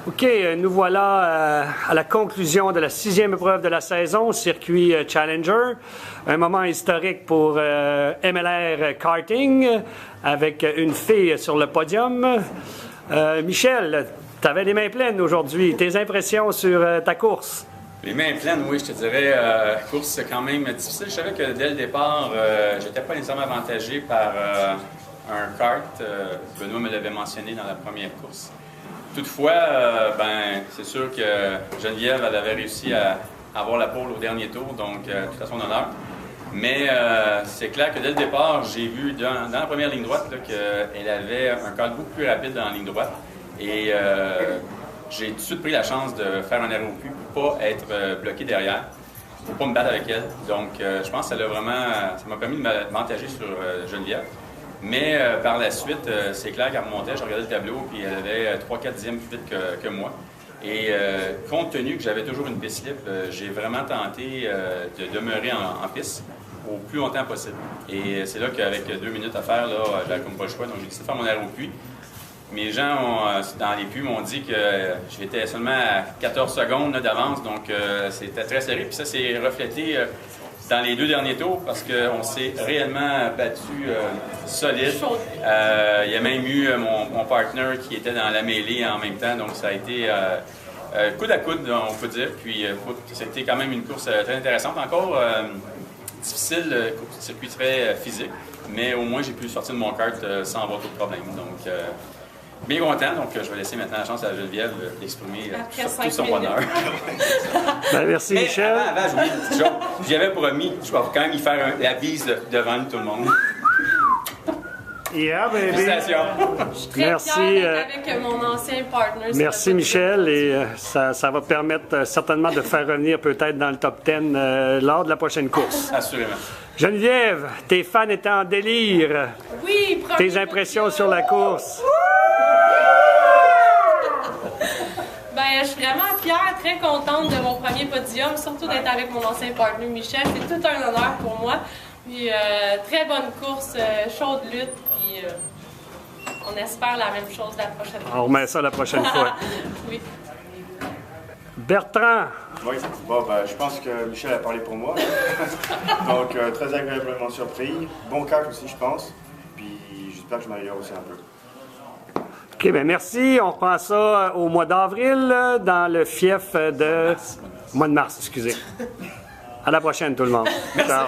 OK, nous voilà à la conclusion de la 6e épreuve de la saison, circuit Challenger. Un moment historique pour MLR Karting, avec une fille sur le podium. Michel, tu avais les mains pleines aujourd'hui. Tes impressions sur ta course? Les mains pleines, oui, je te dirais. Course quand même difficile. Je savais que dès le départ, j'étais pas nécessairement avantagé par un kart. Benoît me l'avait mentionné dans la première course. Toutefois, c'est sûr que Geneviève, elle avait réussi à avoir la pole au dernier tour, donc tout à son honneur. Mais c'est clair que dès le départ, j'ai vu dans la première ligne droite qu'elle avait un kart beaucoup plus rapide dans la ligne droite. Et j'ai tout de suite pris la chance de faire un arrêt au cul pour ne pas être bloqué derrière, pour ne pas me battre avec elle. Donc, je pense que ça m'a permis de m'avantager sur Geneviève. Mais par la suite, c'est clair qu'elle remontait, je regardais le tableau, puis elle avait 3-4 dixièmes plus vite que moi. Et compte tenu que j'avais toujours une piste libre, j'ai vraiment tenté de demeurer en piste au plus longtemps possible. Et c'est là qu'avec 2 minutes à faire, j'avais comme pas le choix, donc j'ai décidé de faire mon arrêt au puits. Mes gens dans les pubs m'ont dit que j'étais seulement à 14 secondes d'avance, donc c'était très serré. Puis ça s'est reflété dans les 2 derniers tours parce qu'on s'est réellement battu solide. Il y a même eu mon partner qui était dans la mêlée en même temps, donc ça a été coude à coude, on peut dire. Puis c'était quand même une course très intéressante. Encore difficile, circuit très physique, mais au moins j'ai pu sortir de mon kart sans avoir trop de problèmes. Donc, bien content, donc je vais laisser maintenant la chance à Geneviève d'exprimer tout son bonheur. Merci Michel. Avant, j'ai oublié une petite chose. J'y avais promis, je vais quand même y faire la bise devant tout le monde. Yeah, baby. Félicitations. Je suis très fière d'être avec mon ancien partner. Merci Michel, et ça va permettre certainement de faire revenir peut-être dans le top 10 lors de la prochaine course. Assurément. Geneviève, tes fans étaient en délire. Oui, tes impressions sur la course? Je suis vraiment fière, très contente de mon premier podium, surtout d'être avec mon ancien partner Michel. C'est tout un honneur pour moi. Puis, très bonne course, chaude lutte, puis on espère la même chose la prochaine fois. On remet ça la prochaine fois. Oui. Bertrand. Oui, je pense que Michel a parlé pour moi. Donc, très agréablement surpris. Bon kart aussi, je pense. Puis, j'espère que je m'améliore aussi un peu. OK, bien merci. On reprend ça au mois d'avril dans le fief de... Mois de mars, excusez. À la prochaine, tout le monde. Merci. Ciao.